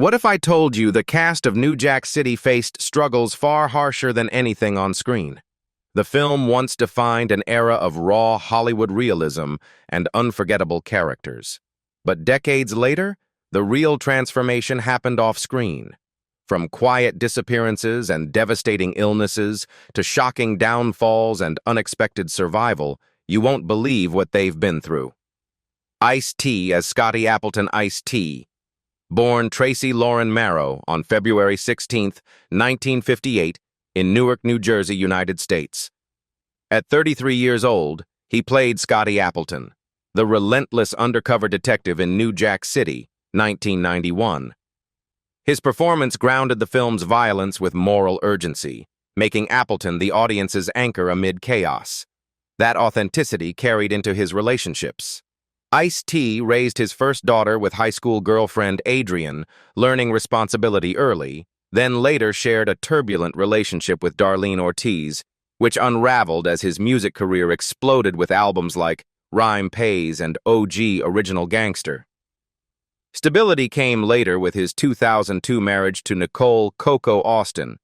What if I told you the cast of New Jack City faced struggles far harsher than anything on screen? The film once defined an era of raw Hollywood realism and unforgettable characters. But decades later, the real transformation happened off-screen. From quiet disappearances and devastating illnesses to shocking downfalls and unexpected survival, you won't believe what they've been through. Ice-T as Scotty Appleton Ice-T. Born Tracy Lauren Marrow on February 16, 1958, in Newark, New Jersey, United States. At 33 years old, he played Scotty Appleton, the relentless undercover detective in New Jack City, 1991. His performance grounded the film's violence with moral urgency, making Appleton the audience's anchor amid chaos. That authenticity carried into his relationships. Ice-T raised his first daughter with high school girlfriend Adrian, learning responsibility early, then later shared a turbulent relationship with Darlene Ortiz, which unraveled as his music career exploded with albums like Rhyme Pays and OG Original Gangster. Stability came later with his 2002 marriage to Nicole "Coco" Austin,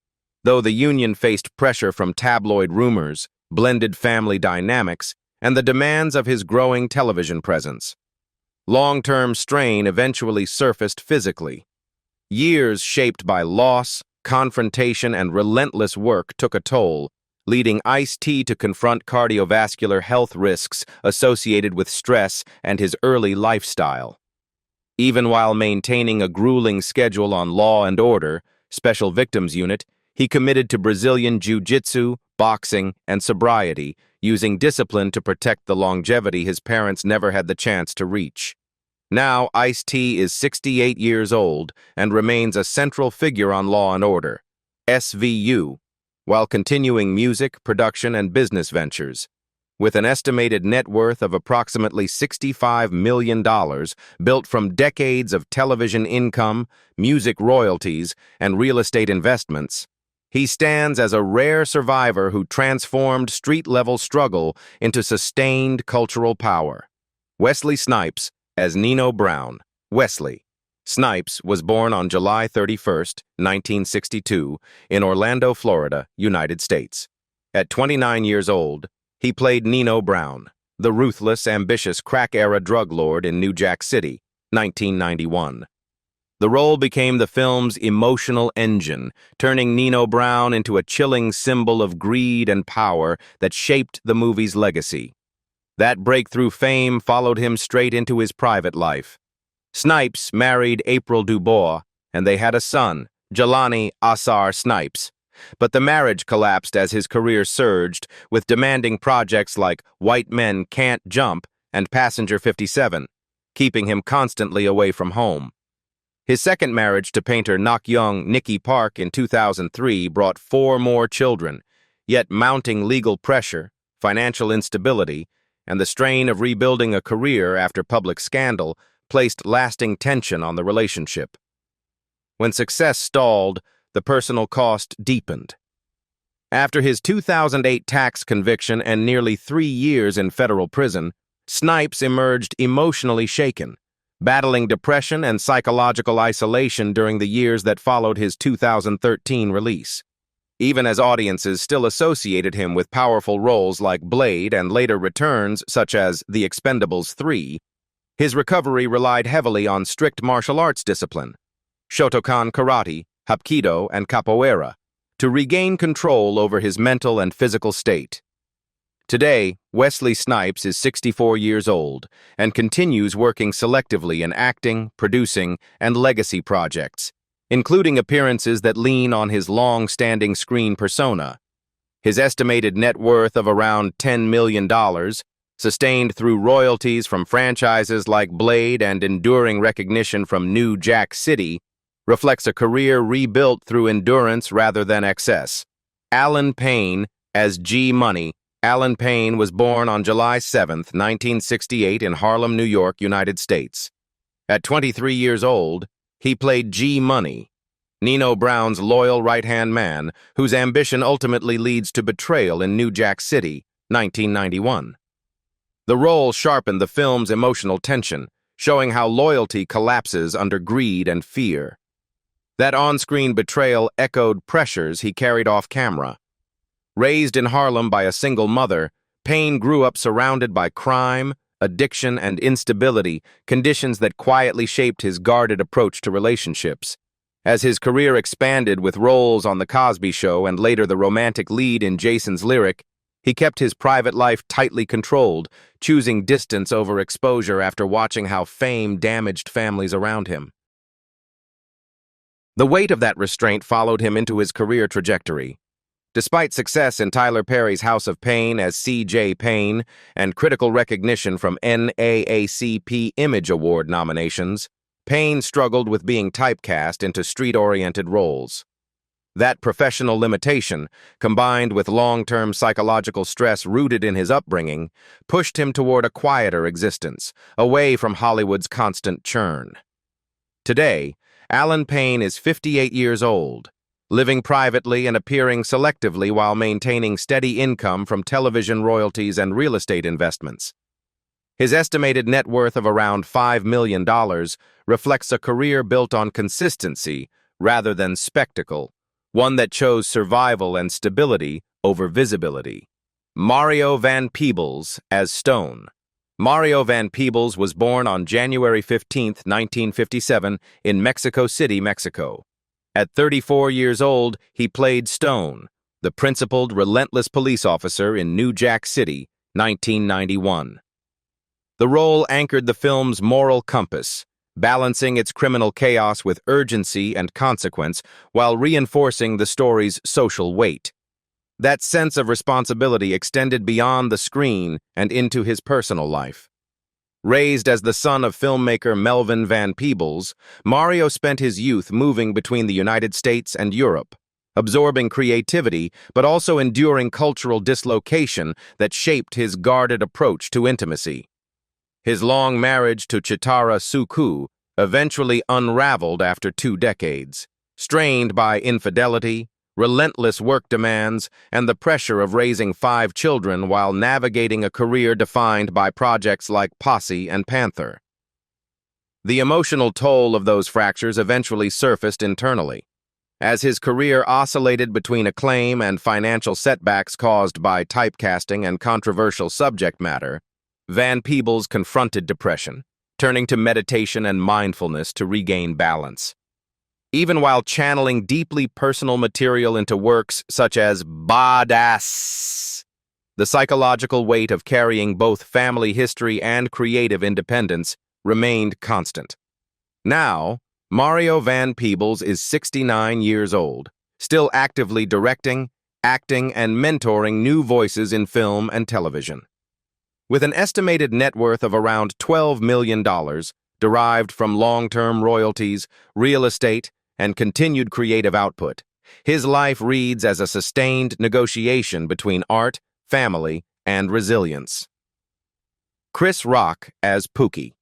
though the union faced pressure from tabloid rumors, blended family dynamics, and the demands of his growing television presence. Long-term strain eventually surfaced physically. Years shaped by loss, confrontation, and relentless work took a toll, leading Ice-T to confront cardiovascular health risks associated with stress and his early lifestyle. Even while maintaining a grueling schedule on Law and Order, Special Victims Unit, he committed to Brazilian Jiu-Jitsu, boxing, and sobriety, using discipline to protect the longevity his parents never had the chance to reach. Now, Ice-T is 68 years old and remains a central figure on Law and Order, SVU, while continuing music, production, and business ventures. With an estimated net worth of approximately $65 million, built from decades of television income, music royalties, and real estate investments, he stands as a rare survivor who transformed street-level struggle into sustained cultural power. Wesley Snipes as Nino Brown. Wesley Snipes was born on July 31, 1962, in Orlando, Florida, United States. At 29 years old, he played Nino Brown, the ruthless, ambitious crack-era drug lord in New Jack City, 1991. The role became the film's emotional engine, turning Nino Brown into a chilling symbol of greed and power that shaped the movie's legacy. That breakthrough fame followed him straight into his private life. Snipes married April Dubois, and they had a son, Jelani Asar Snipes. But the marriage collapsed as his career surged, with demanding projects like White Men Can't Jump and Passenger 57, keeping him constantly away from home. His second marriage to painter Nak Young Nikki Park in 2003 brought 4 more children, yet mounting legal pressure, financial instability, and the strain of rebuilding a career after public scandal placed lasting tension on the relationship. When success stalled, the personal cost deepened. After his 2008 tax conviction and nearly 3 years in federal prison, Snipes emerged emotionally shaken, battling depression and psychological isolation during the years that followed his 2013 release. Even as audiences still associated him with powerful roles like Blade and later returns such as The Expendables 3, his recovery relied heavily on strict martial arts discipline, Shotokan karate, Hapkido, and capoeira, to regain control over his mental and physical state. Today, Wesley Snipes is 64 years old and continues working selectively in acting, producing, and legacy projects, including appearances that lean on his long-standing screen persona. His estimated net worth of around $10 million, sustained through royalties from franchises like Blade and enduring recognition from New Jack City, reflects a career rebuilt through endurance rather than excess. Alan Payne as G-Money. Alan Payne was born on July 7, 1968 in Harlem, New York, United States. At 23 years old, he played G-Money, Nino Brown's loyal right-hand man, whose ambition ultimately leads to betrayal in New Jack City, 1991. The role sharpened the film's emotional tension, showing how loyalty collapses under greed and fear. That on-screen betrayal echoed pressures he carried off camera. Raised in Harlem by a single mother, Payne grew up surrounded by crime, addiction, and instability, conditions that quietly shaped his guarded approach to relationships. As his career expanded with roles on The Cosby Show and later the romantic lead in Jason's Lyric, he kept his private life tightly controlled, choosing distance over exposure after watching how fame damaged families around him. The weight of that restraint followed him into his career trajectory. Despite success in Tyler Perry's House of Payne as C.J. Payne and critical recognition from NAACP Image Award nominations, Payne struggled with being typecast into street-oriented roles. That professional limitation, combined with long-term psychological stress rooted in his upbringing, pushed him toward a quieter existence, away from Hollywood's constant churn. Today, Alan Payne is 58 years old, living privately and appearing selectively while maintaining steady income from television royalties and real estate investments. His estimated net worth of around $5 million reflects a career built on consistency rather than spectacle, one that chose survival and stability over visibility. Mario Van Peebles as Stone. Mario Van Peebles was born on January 15, 1957, in Mexico City, Mexico. At 34 years old, he played Stone, the principled, relentless police officer in New Jack City, 1991. The role anchored the film's moral compass, balancing its criminal chaos with urgency and consequence while reinforcing the story's social weight. That sense of responsibility extended beyond the screen and into his personal life. Raised as the son of filmmaker Melvin Van Peebles, Mario spent his youth moving between the United States and Europe, absorbing creativity but also enduring cultural dislocation that shaped his guarded approach to intimacy. His long marriage to Chitara Suku eventually unraveled after 2 decades, strained by infidelity, relentless work demands, and the pressure of raising 5 children while navigating a career defined by projects like Posse and Panther. The emotional toll of those fractures eventually surfaced internally. As his career oscillated between acclaim and financial setbacks caused by typecasting and controversial subject matter, Van Peebles confronted depression, turning to meditation and mindfulness to regain balance. Even while channeling deeply personal material into works such as Badass, the psychological weight of carrying both family history and creative independence remained constant. Now, Mario Van Peebles is 69 years old, still actively directing, acting, and mentoring new voices in film and television. With an estimated net worth of around $12 million, derived from long-term royalties, real estate, and continued creative output, his life reads as a sustained negotiation between art, family, and resilience. Chris Rock as Pookie.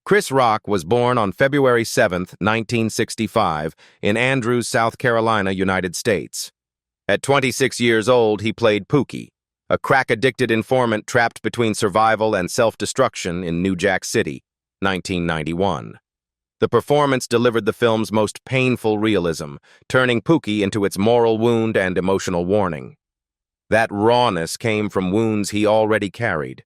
Chris Rock was born on February 7, 1965, in Andrews, South Carolina, United States. At 26 years old, he played Pookie, a crack-addicted informant trapped between survival and self-destruction in New Jack City, 1991. The performance delivered the film's most painful realism, turning Pookie into its moral wound and emotional warning. That rawness came from wounds he already carried.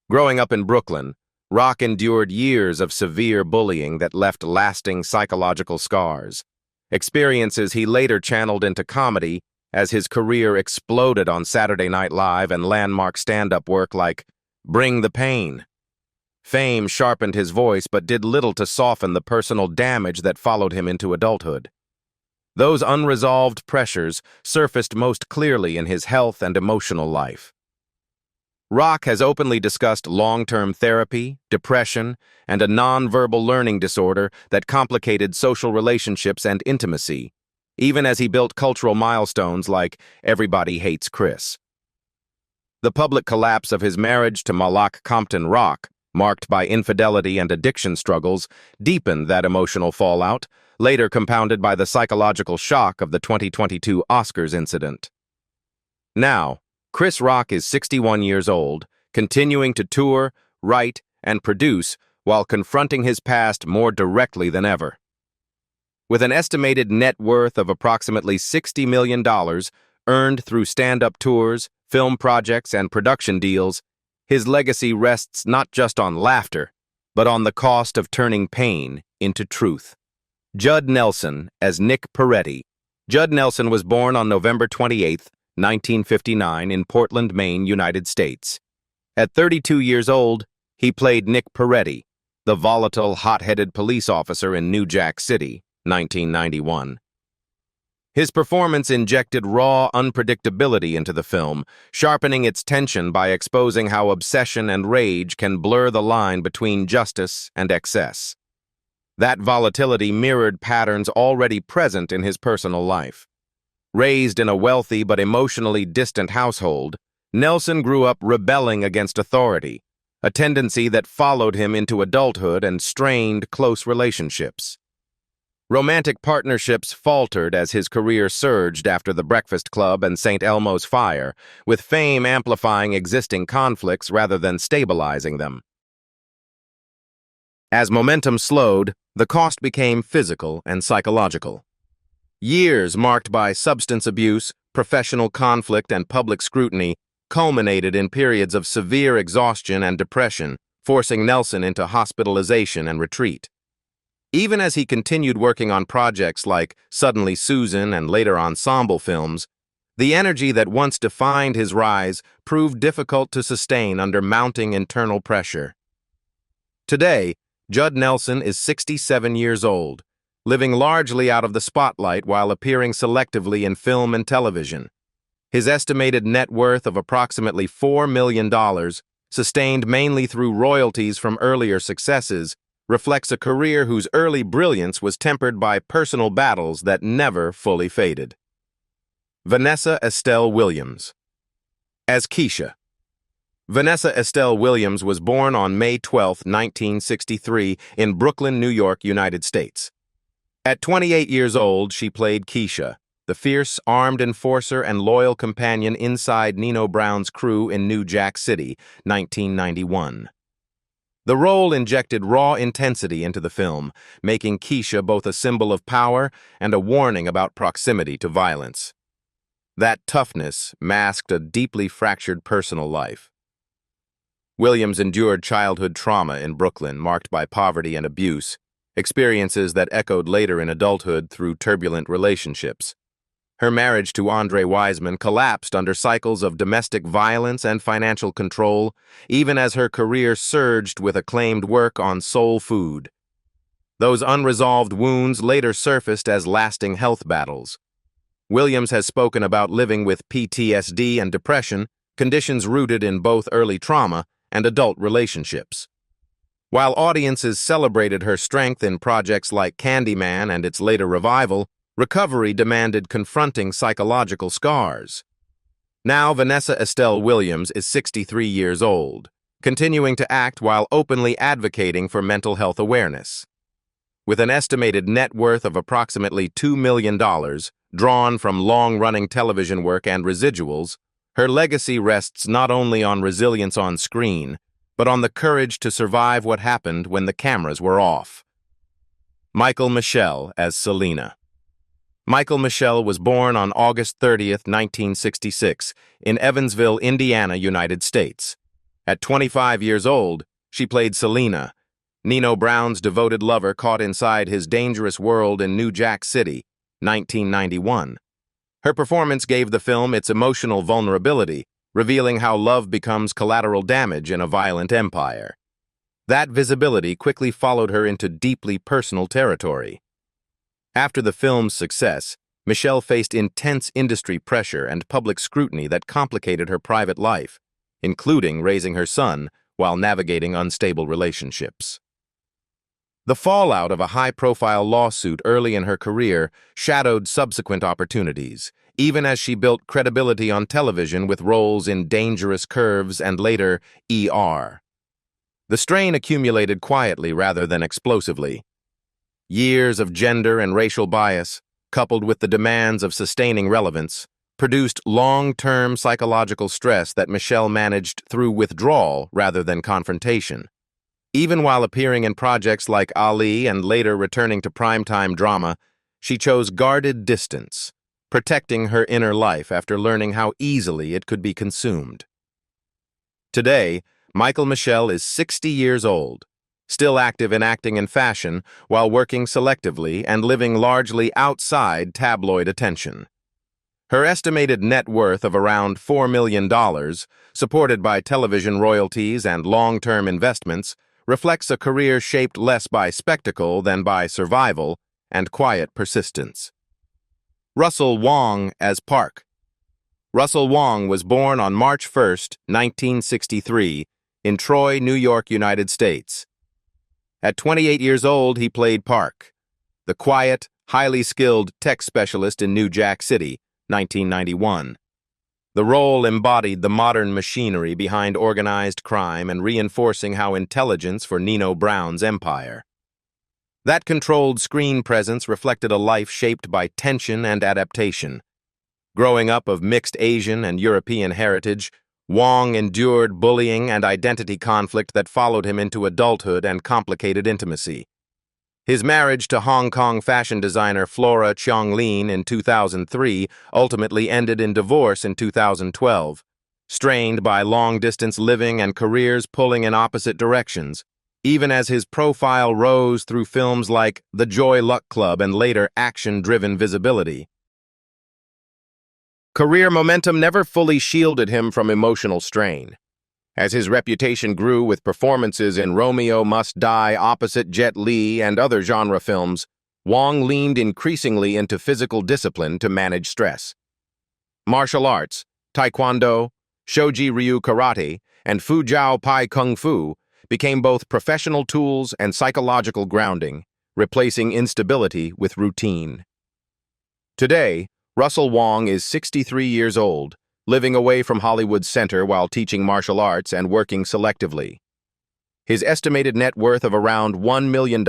Growing up in Brooklyn, Rock endured years of severe bullying that left lasting psychological scars, experiences he later channeled into comedy as his career exploded on Saturday Night Live and landmark stand-up work like Bring the Pain. Fame sharpened his voice but did little to soften the personal damage that followed him into adulthood. Those unresolved pressures surfaced most clearly in his health and emotional life. Rock has openly discussed long-term therapy, depression, and a nonverbal learning disorder that complicated social relationships and intimacy, even as he built cultural milestones like Everybody Hates Chris. The public collapse of his marriage to Malak Compton Rock, marked by infidelity and addiction struggles, deepened that emotional fallout, later compounded by the psychological shock of the 2022 Oscars incident. Now, Chris Rock is 61 years old, continuing to tour, write, and produce while confronting his past more directly than ever. With an estimated net worth of approximately $60 million earned through stand-up tours, film projects, and production deals, his legacy rests not just on laughter, but on the cost of turning pain into truth. Judd Nelson as Nick Peretti. Judd Nelson was born on November 28, 1959, in Portland, Maine, United States. At 32 years old, he played Nick Peretti, the volatile, hot-headed police officer in New Jack City, 1991. His performance injected raw unpredictability into the film, sharpening its tension by exposing how obsession and rage can blur the line between justice and excess. That volatility mirrored patterns already present in his personal life. Raised in a wealthy but emotionally distant household, Nelson grew up rebelling against authority, a tendency that followed him into adulthood and strained close relationships. Romantic partnerships faltered as his career surged after The Breakfast Club and St. Elmo's Fire, with fame amplifying existing conflicts rather than stabilizing them. As momentum slowed, the cost became physical and psychological. Years marked by substance abuse, professional conflict, and public scrutiny culminated in periods of severe exhaustion and depression, forcing Nelson into hospitalization and retreat. Even as he continued working on projects like Suddenly Susan and later ensemble films, the energy that once defined his rise proved difficult to sustain under mounting internal pressure. Today, Judd Nelson is 67 years old, living largely out of the spotlight while appearing selectively in film and television. His estimated net worth of approximately $4 million, sustained mainly through royalties from earlier successes, reflects a career whose early brilliance was tempered by personal battles that never fully faded. Vanessa Estelle Williams. As Keisha. Vanessa Estelle Williams was born on May 12, 1963, in Brooklyn, New York, United States. At 28 years old, she played Keisha, the fierce, armed enforcer and loyal companion inside Nino Brown's crew in New Jack City, 1991. The role injected raw intensity into the film, making Keisha both a symbol of power and a warning about proximity to violence. That toughness masked a deeply fractured personal life. Williams endured childhood trauma in Brooklyn, marked by poverty and abuse, experiences that echoed later in adulthood through turbulent relationships. Her marriage to Andre Wiseman collapsed under cycles of domestic violence and financial control, even as her career surged with acclaimed work on Soul Food. Those unresolved wounds later surfaced as lasting health battles. Williams has spoken about living with PTSD and depression, conditions rooted in both early trauma and adult relationships. While audiences celebrated her strength in projects like Candyman and its later revival, recovery demanded confronting psychological scars. Now, Vanessa Estelle Williams is 63 years old, continuing to act while openly advocating for mental health awareness. With an estimated net worth of approximately $2 million, drawn from long-running television work and residuals, her legacy rests not only on resilience on screen, but on the courage to survive what happened when the cameras were off. Michele as Selena. Michele was born on August 30, 1966, in Evansville, Indiana, United States. At 25 years old, she played Selena, Nino Brown's devoted lover caught inside his dangerous world in New Jack City, 1991. Her performance gave the film its emotional vulnerability, revealing how love becomes collateral damage in a violent empire. That visibility quickly followed her into deeply personal territory. After the film's success, Michele faced intense industry pressure and public scrutiny that complicated her private life, including raising her son while navigating unstable relationships. The fallout of a high-profile lawsuit early in her career shadowed subsequent opportunities, even as she built credibility on television with roles in Dangerous Curves and later ER. The strain accumulated quietly rather than explosively. Years of gender and racial bias, coupled with the demands of sustaining relevance, produced long-term psychological stress that Michele managed through withdrawal rather than confrontation. Even while appearing in projects like Ali and later returning to primetime drama, She chose guarded distance, protecting her inner life after learning how easily it could be consumed. Today, Michele is 60 years old, still active in acting and fashion while working selectively and living largely outside tabloid attention. Her estimated net worth of around $4 million, supported by television royalties and long-term investments, reflects a career shaped less by spectacle than by survival and quiet persistence. Russell Wong as Park. Russell Wong was born on March 1, 1963, in Troy, New York, United States. At 28 years old, he played Park, the quiet, highly skilled tech specialist in New Jack City, 1991. The role embodied the modern machinery behind organized crime and reinforcing how intelligence for Nino Brown's empire. That controlled screen presence reflected a life shaped by tension and adaptation. Growing up of mixed Asian and European heritage, Wong endured bullying and identity conflict that followed him into adulthood and complicated intimacy. His marriage to Hong Kong fashion designer Flora Cheong-Lin in 2003 ultimately ended in divorce in 2012. Strained by long-distance living and careers pulling in opposite directions, even as his profile rose through films like The Joy Luck Club and later action-driven visibility. Career momentum never fully shielded him from emotional strain. As his reputation grew with performances in Romeo Must Die opposite Jet Li and other genre films, Wong leaned increasingly into physical discipline to manage stress. Martial arts, taekwondo, shoji ryu karate, and fujiao pai kung fu became both professional tools and psychological grounding, replacing instability with routine. Today, Russell Wong is 63 years old, living away from Hollywood's center while teaching martial arts and working selectively. His estimated net worth of around $1 million,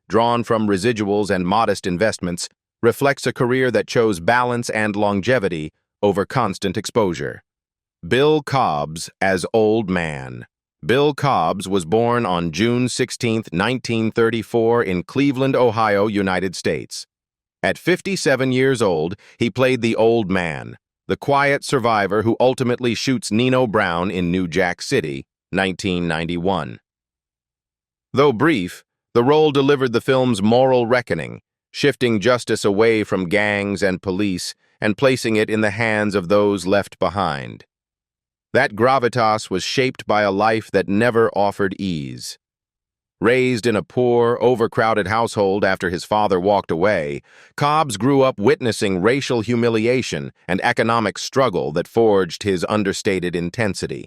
drawn from residuals and modest investments, reflects a career that chose balance and longevity over constant exposure. Bill Cobbs as Old Man. Bill Cobbs was born on June 16, 1934 in Cleveland, Ohio, United States. At 57 years old, he played the Old Man, the quiet survivor who ultimately shoots Nino Brown in New Jack City, 1991. Though brief, the role delivered the film's moral reckoning, shifting justice away from gangs and police and placing it in the hands of those left behind. That gravitas was shaped by a life that never offered ease. Raised in a poor, overcrowded household after his father walked away, Cobbs grew up witnessing racial humiliation and economic struggle that forged his understated intensity.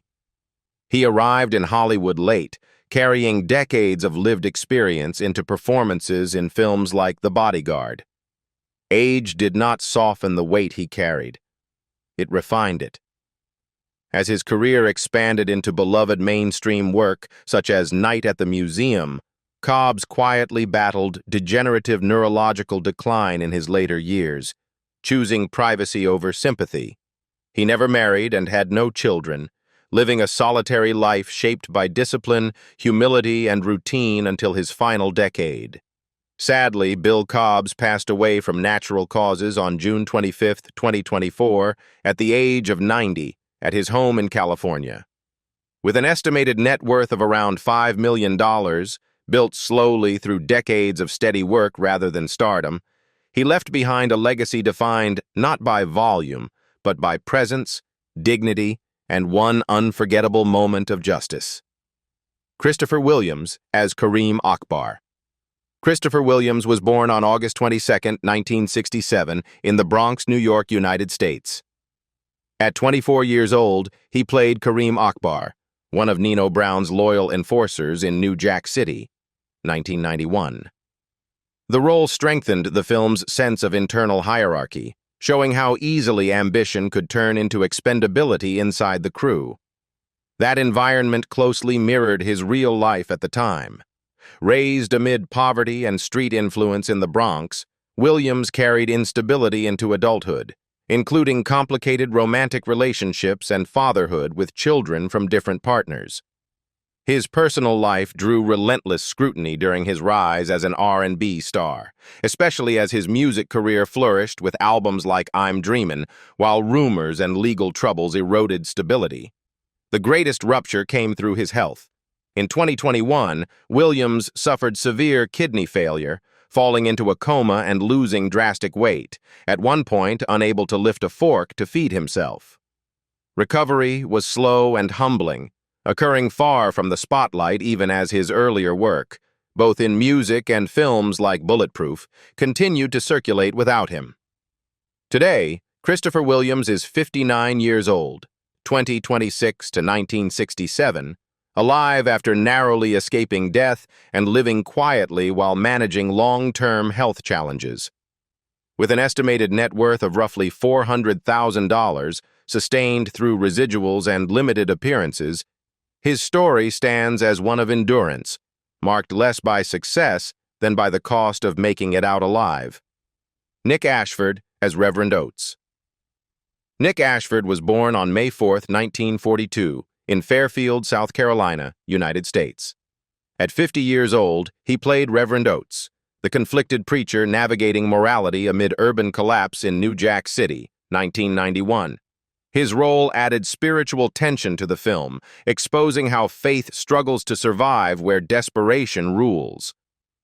He arrived in Hollywood late, carrying decades of lived experience into performances in films like The Bodyguard. Age did not soften the weight he carried. It refined it. As his career expanded into beloved mainstream work, such as Night at the Museum, Cobbs quietly battled degenerative neurological decline in his later years, choosing privacy over sympathy. He never married and had no children, living a solitary life shaped by discipline, humility, and routine until his final decade. Sadly, Bill Cobbs passed away from natural causes on June 25, 2024, at the age of 90, at his home in California. With an estimated net worth of around $5 million, built slowly through decades of steady work rather than stardom, he left behind a legacy defined not by volume, but by presence, dignity, and one unforgettable moment of justice. Christopher Williams as Kareem Akbar. Christopher Williams was born on August 22, 1967, in the Bronx, New York, United States. At 24 years old, he played Kareem Akbar, one of Nino Brown's loyal enforcers in New Jack City, 1991. The role strengthened the film's sense of internal hierarchy, showing how easily ambition could turn into expendability inside the crew. That environment closely mirrored his real life at the time. Raised amid poverty and street influence in the Bronx, Williams carried instability into adulthood, including complicated romantic relationships and fatherhood with children from different partners. His personal life drew relentless scrutiny during his rise as an R&B star, especially as his music career flourished with albums like I'm Dreamin', while rumors and legal troubles eroded stability. The greatest rupture came through his health. In 2021, Williams suffered severe kidney failure, falling into a coma and losing drastic weight, at one point unable to lift a fork to feed himself. Recovery was slow and humbling, occurring far from the spotlight even as his earlier work, both in music and films like Bulletproof, continued to circulate without him. Today, Christopher Williams is 59 years old, 2026 to 1967, alive after narrowly escaping death and living quietly while managing long-term health challenges. With an estimated net worth of roughly $400,000, sustained through residuals and limited appearances, his story stands as one of endurance, marked less by success than by the cost of making it out alive. Nick Ashford as Reverend Oates. Nick Ashford was born on May 4, 1942, in Fairfield, South Carolina, United States. At 50 years old, he played Reverend Oates, the conflicted preacher navigating morality amid urban collapse in New Jack City, 1991. His role added spiritual tension to the film, exposing how faith struggles to survive where desperation rules.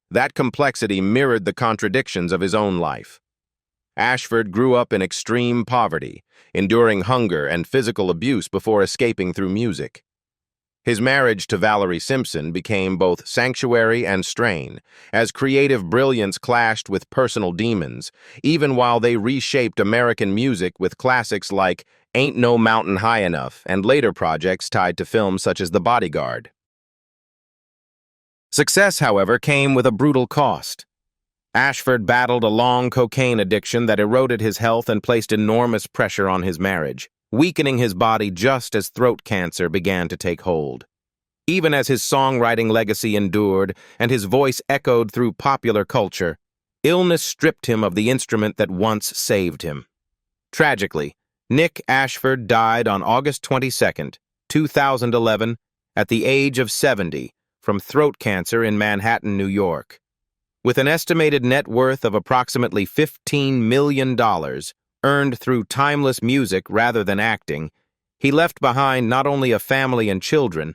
That complexity mirrored the contradictions of his own life. Ashford grew up in extreme poverty, enduring hunger and physical abuse before escaping through music. His marriage to Valerie Simpson became both sanctuary and strain, as creative brilliance clashed with personal demons, even while they reshaped American music with classics like Ain't No Mountain High Enough and later projects tied to films such as The Bodyguard. Success, however, came with a brutal cost. Ashford battled a long cocaine addiction that eroded his health and placed enormous pressure on his marriage, weakening his body just as throat cancer began to take hold. Even as his songwriting legacy endured and his voice echoed through popular culture, illness stripped him of the instrument that once saved him. Tragically, Nick Ashford died on August 22, 2011, at the age of 70, from throat cancer in Manhattan, New York. With an estimated net worth of approximately $15 million, earned through timeless music rather than acting, he left behind not only a family and children,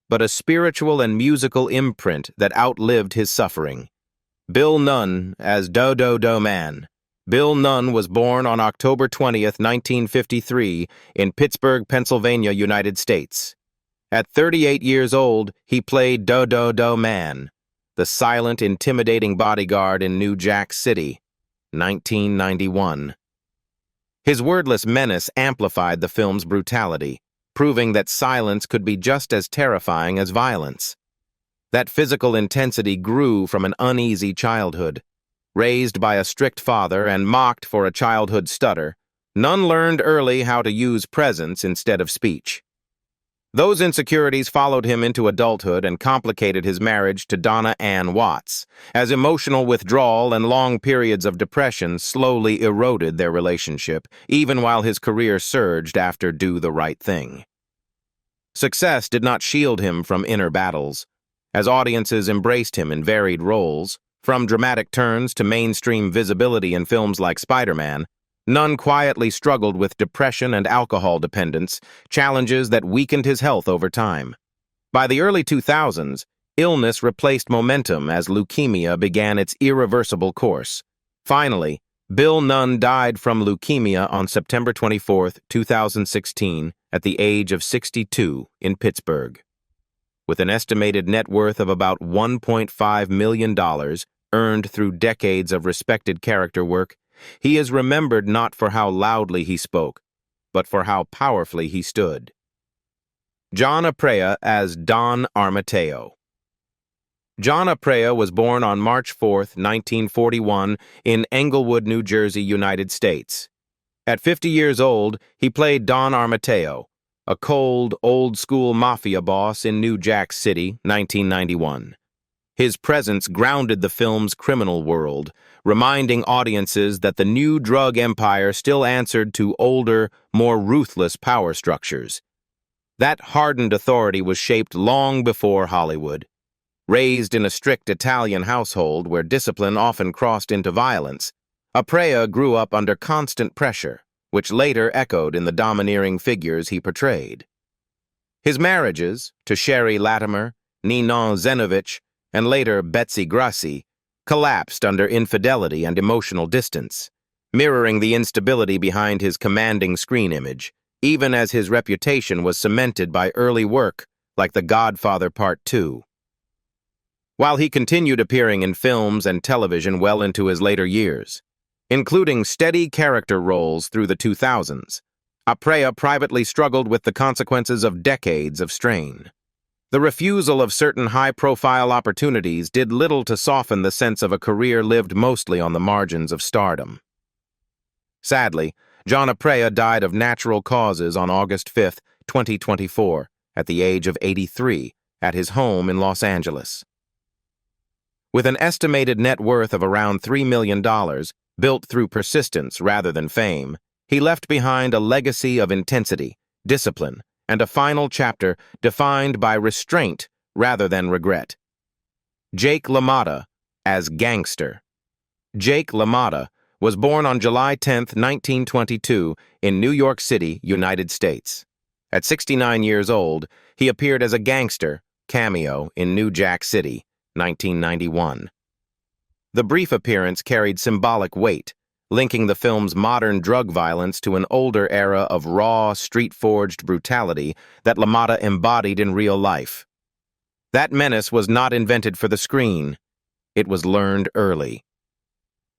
but a spiritual and musical imprint that outlived his suffering. Bill Nunn as Do Man. Bill Nunn was born on October 20, 1953, in Pittsburgh, Pennsylvania, United States. At 38 years old, he played Do Man, the silent, intimidating bodyguard in New Jack City, 1991. His wordless menace amplified the film's brutality, proving that silence could be just as terrifying as violence. That physical intensity grew from an uneasy childhood. Raised by a strict father and mocked for a childhood stutter, Nunn learned early how to use presence instead of speech. Those insecurities followed him into adulthood and complicated his marriage to Donna Ann Watts, as emotional withdrawal and long periods of depression slowly eroded their relationship, even while his career surged after Do the Right Thing. Success did not shield him from inner battles, as audiences embraced him in varied roles. From dramatic turns to mainstream visibility in films like Spider-Man, Nunn quietly struggled with depression and alcohol dependence, challenges that weakened his health over time. By the early 2000s, illness replaced momentum as leukemia began its irreversible course. Finally, Bill Nunn died from leukemia on September 24, 2016, at the age of 62 in Pittsburgh. With an estimated net worth of about $1.5 million, earned through decades of respected character work, he is remembered not for how loudly he spoke, but for how powerfully he stood. John Aprea as Don Armateo. John Aprea was born on March 4, 1941, in Englewood, New Jersey, United States. At 50 years old, he played Don Armateo, a cold, old-school mafia boss in New Jack City, 1991. His presence grounded the film's criminal world, reminding audiences that the new drug empire still answered to older, more ruthless power structures. That hardened authority was shaped long before Hollywood. Raised in a strict Italian household where discipline often crossed into violence, Aprea grew up under constant pressure, which later echoed in the domineering figures he portrayed. His marriages to Sherry Latimer, Nunn Zenovich, and later Betsy Grassi collapsed under infidelity and emotional distance, mirroring the instability behind his commanding screen image, even as his reputation was cemented by early work like The Godfather Part II. While he continued appearing in films and television well into his later years, including steady character roles through the 2000s, Aprea privately struggled with the consequences of decades of strain. The refusal of certain high-profile opportunities did little to soften the sense of a career lived mostly on the margins of stardom. Sadly, John Aprea died of natural causes on August 5, 2024, at the age of 83, at his home in Los Angeles. With an estimated net worth of around $3 million, built through persistence rather than fame, he left behind a legacy of intensity, discipline, and a final chapter defined by restraint rather than regret. Jake LaMotta as Gangster. Jake LaMotta was born on July 10, 1922, in New York City, United States. At 69 years old, he appeared as a gangster cameo in New Jack City, 1991. The brief appearance carried symbolic weight, linking the film's modern drug violence to an older era of raw, street-forged brutality that LaMotta embodied in real life. That menace was not invented for the screen. It was learned early.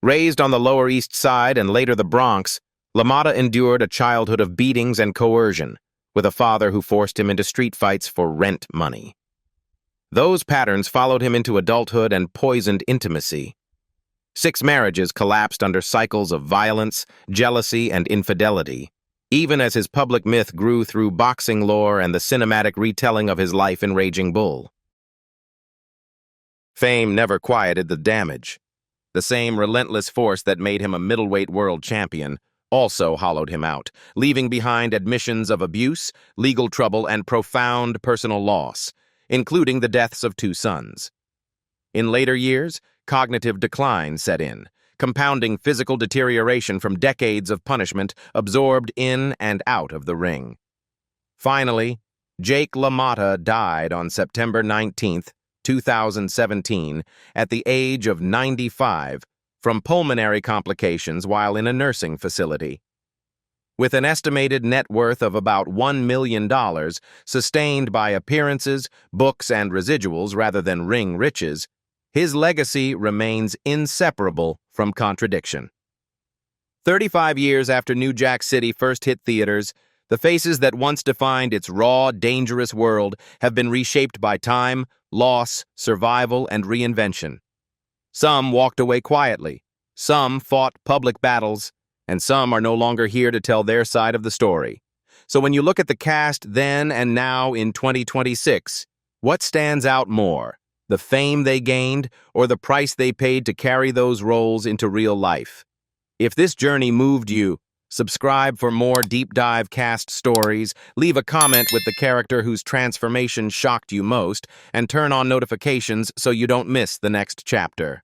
Raised on the Lower East Side and later the Bronx, LaMotta endured a childhood of beatings and coercion, with a father who forced him into street fights for rent money. Those patterns followed him into adulthood and poisoned intimacy. 6 marriages collapsed under cycles of violence, jealousy, and infidelity, even as his public myth grew through boxing lore and the cinematic retelling of his life in Raging Bull. Fame never quieted the damage. The same relentless force that made him a middleweight world champion also hollowed him out, leaving behind admissions of abuse, legal trouble, and profound personal loss, including the deaths of 2 sons. In later years, cognitive decline set in, compounding physical deterioration from decades of punishment absorbed in and out of the ring. Finally, Jake LaMotta died on September 19, 2017, at the age of 95 from pulmonary complications while in a nursing facility. With an estimated net worth of about $1 million, sustained by appearances, books, and residuals rather than ring riches, his legacy remains inseparable from contradiction. 35 years after New Jack City first hit theaters, the faces that once defined its raw, dangerous world have been reshaped by time, loss, survival, and reinvention. Some walked away quietly, some fought public battles, and some are no longer here to tell their side of the story. So when you look at the cast then and now in 2026, what stands out more? The fame they gained, or the price they paid to carry those roles into real life? If this journey moved you, subscribe for more deep dive cast stories, leave a comment with the character whose transformation shocked you most, and turn on notifications so you don't miss the next chapter.